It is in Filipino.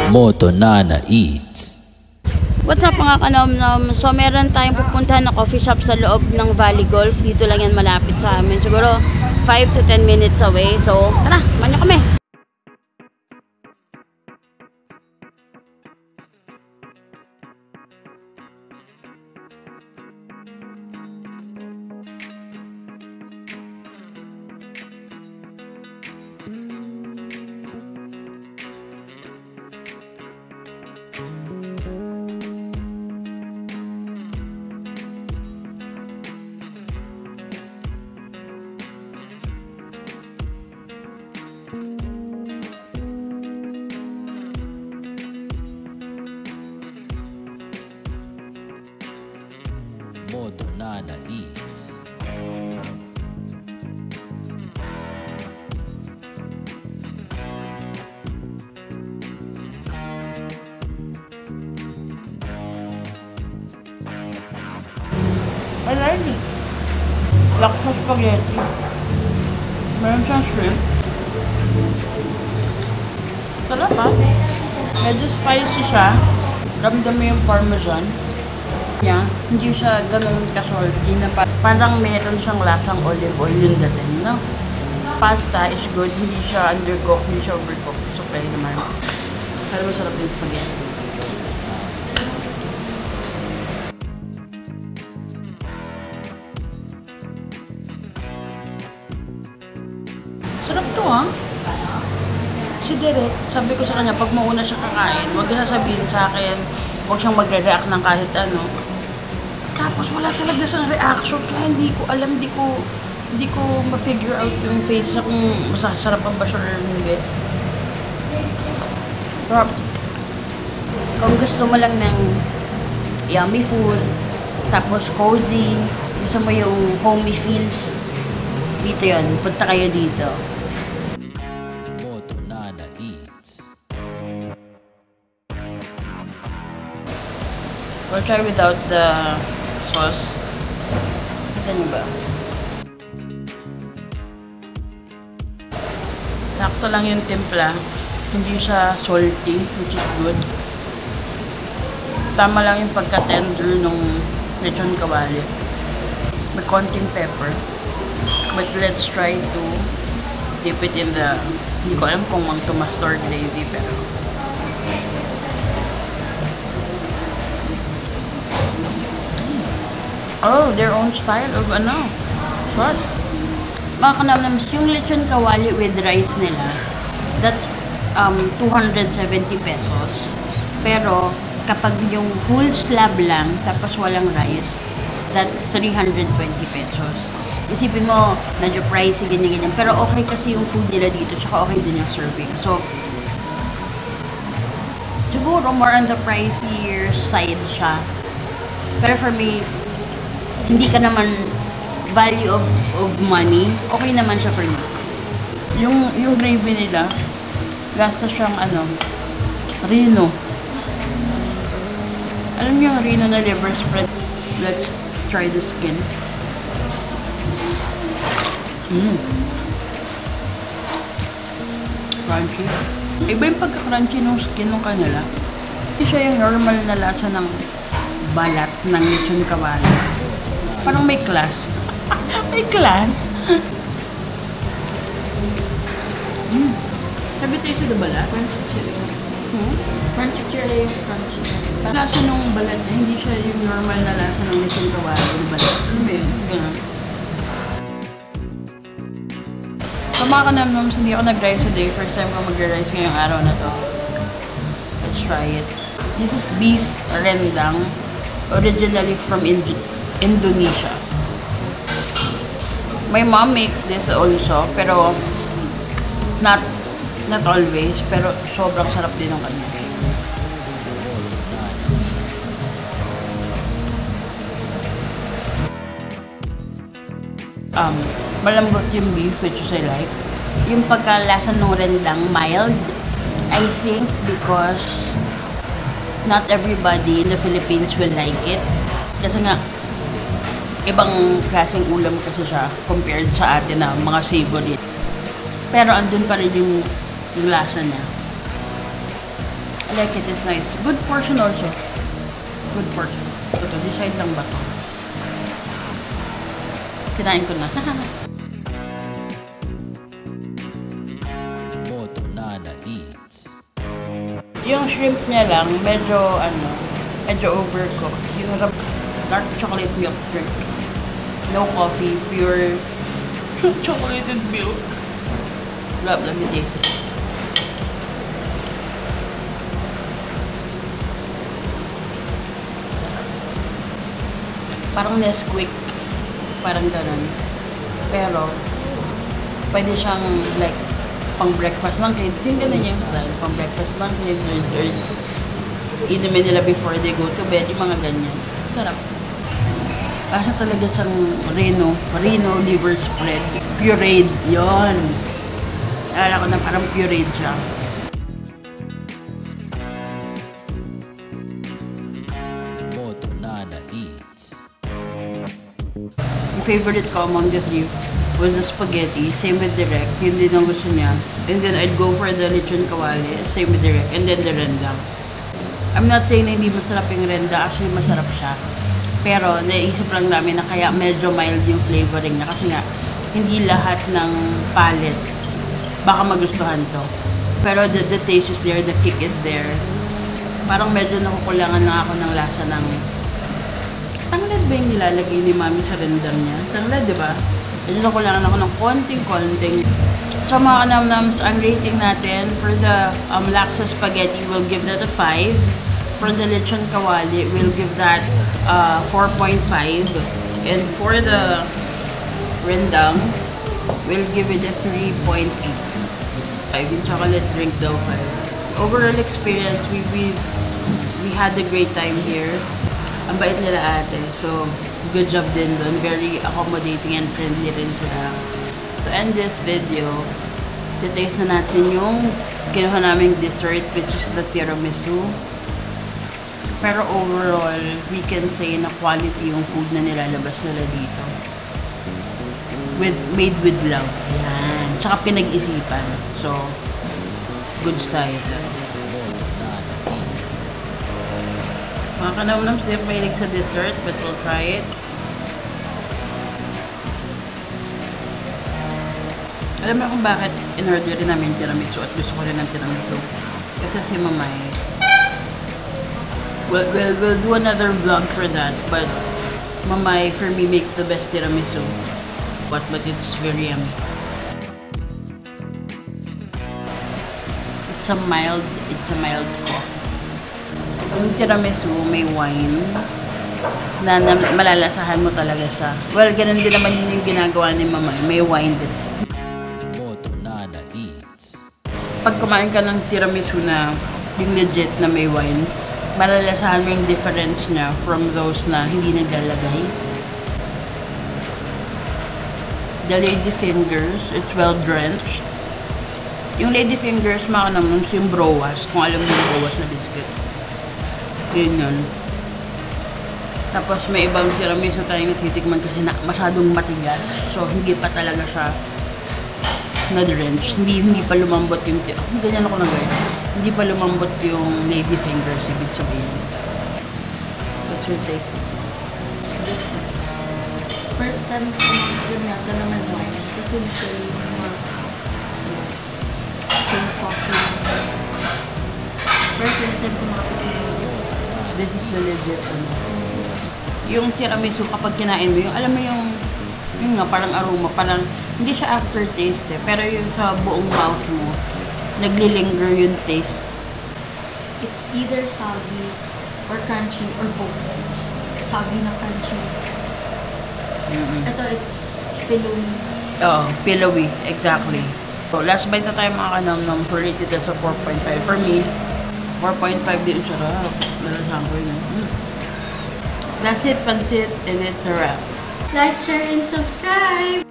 Moto Nana Eats. What's up mga kanomnom? So meron tayong pupuntahan na coffee shop sa loob ng Valley Golf. Dito lang yan malapit sa amin. Siguro 5 to 10 minutes away. So tara, manyo kami! Moto Nana Eats. I like it. Laksa spaghetti. Meron siyang shrimp. Sarap ha? Medyo spicy siya. Ramdam mo yung parmesan niya. Hindi siya ganun ka-salty na parang meron siyang lasang olive oil yung dating, no? Pasta is good. Hindi siya undercooked, hindi siya overcooked. So, play naman. Pero masarap yung spaghetti. Sarap to ha? Si Derek, sabi ko sa kanya, pag mauna siya kakain, huwag niya sasabihin sa akin, huwag siyang magre-react ng kahit ano. Tapos wala talaga siyang reaction, kaya hindi ko alam, hindi ko ma-figure out yung face niya kung masasarapan ba siya or hindi. Sarap. Kung gusto mo lang ng yummy food, tapos cozy, gusto mo yung homey feels, dito yun, punta kayo dito. Moto Nana Eats. We'll try without the sauce. Kita niyo ba? Sakto lang yung timpla. Hindi siya salty, which is good. Tama lang yung pagka-tender nung lechon kawali. May konting pepper. But let's try to dip it in the... Hindi ko alam kung mang mustard gravy, pero... Oh, their own style of sauce. Mga kanamnams, yung lechon kawali with rice nila, that's 270 pesos. Pero, kapag yung whole slab lang, tapos walang rice, that's 320 pesos. Isipin mo, medyo pricey, ganyan-ganyan. Pero okay kasi yung food nila dito, tsaka okay din yung serving. So, siguro more on the pricier side siya. Pero for me, hindi ka naman value of money, okay naman siya for me. Yung gravy nila, lasa siyang Reno. Alam niyo yung Reno na liver spread? Let's try the skin. Crunchy. Iba yung pagka-crunchy ng skin ng kanila. Hindi siya yung normal na lasa ng balat ng lechon kawali. Parang may class. May class. Have you tasted the balat? Crunchy chili. Crunchy chili yung crunchy. Lasa nung balat niya, hindi siya yung normal na lasa ng lechon kawali. Yung balat. Ano ba yun? Ganun. So mga kanamnams, hindi ako nag-rice today. First time ko mag-rice ngayong araw na to. Let's try it. This is beef rendang. Originally from Indonesia. My mom makes this also, pero not always, pero sobrang sarap din ng kanya. Malambot yung beef, which is I like. Yung pagkalasa ng rendang, mild. I think because not everybody in the Philippines will like it. Kasi nga, ibang klaseng ulam kasi siya compared sa atin na mga savory. Pero andun pa rin yung lasa niya. like it. It's nice. Good portion also. Good portion. Ito, decide lang ba to? Kinain ko na. Moto Nana Eats. Yung shrimp niya lang, medyo overcooked. Yung dark chocolate milk drink. No coffee, pure chocolated milk. Let me taste it. Parang Nesquik. Parang ganun. Pero, pwede siyang like pang breakfast ng kids. Yung ganun yung style. Pang breakfast ng kids or inumin nila before they go to bed. Yung mga ganyan. Sarap. Kasi talaga siyang Reno liver spread. Pureed. Yon. Alala ko na parang pureed siya. Moto Nana Eats. Yung favorite ko among the three was the spaghetti. Same with the rec. Yun din ang gusto niya. And then I'd go for the lechon kawali. Same with the rec. And then the rendang. I'm not saying na hindi masarap yung renda. Actually, masarap siya. Pero, naisip lang namin na kaya medyo mild yung flavoring niya. Kasi nga, hindi lahat ng palate baka magustuhan to. Pero the taste is there, the kick is there. Parang medyo nakukulangan lang ako ng lasa ng... Tanglad ba yung nilalagay ni Mami sa rendang niya? Tanglad, di ba? Medyo nakukulangan ako ng konting-konting. So mga kanamnams, ang rating natin for the laksa spaghetti, we'll give that a 5. For the lechon kawali, we'll give that 4.5. And for the rendang, we'll give it a 3.8. Yung chocolate drink daw 5. Overall experience, we had a great time here. Ang bait nila ate. So, good job din doon. Very accommodating and friendly rin sila. To end this video, titaste na natin yung kinuha naming dessert, which is the tiramisu. Pero overall, we can say na quality yung food na nilalabas nila dito. Made with love. Yan. Tsaka pinag-isipan. So, good style. Moto Nana Eats. Mga kanamnams, di pa mahilig sa dessert, but we'll try it. Alam mo kung bakit in-order rin namin tiramisu at gusto ko rin ng tiramisu. Kasi si Mamay, we'll do another vlog for that, but Mamay, for me, makes the best tiramisu. But it's very yummy. It's a mild coffee. Yung tiramisu, may wine na malalasahan mo talaga siya. Well, ganun din naman yung ginagawa ni Mamay. May wine din. Moto Nana Eats. Pag kumain ka ng tiramisu na yung legit na may wine, malalasahan mo yung difference niya from those na hindi naglalagay. The lady fingers, it's well drenched. Yung lady fingers, naman yung browas, kung alam mo yung browas na biscuit. Yun. Tapos may ibang tiramisu tayong natitikman kasi masyadong matigas. So, hindi pa talaga siya na-drench. Hindi pa lumambot yung ganyan ako lang gaya. Hindi pa lumambot yung lady fingers, ibig sabihin. What's your take? First time ko yata naman wine. Kasi usually more same coffee. Pero first time ko makapagpili. This is the legit yung tiramisu kapag kinain mo, yung alam mo yung nga parang aroma, parang hindi siya aftertaste pero yung sa buong mouth mo, naglilinger yung taste. It's either soggy or crunchy or both. Soggy na crunchy. Ito, it's pillowy. Oh, pillowy, exactly. So, last bite na tayo mga kanamnam, rated as a 4.5. For me, 4.5 din sarap. Lalasahan ko yun. That's it, pansit, and it's a wrap. Like, share, and subscribe!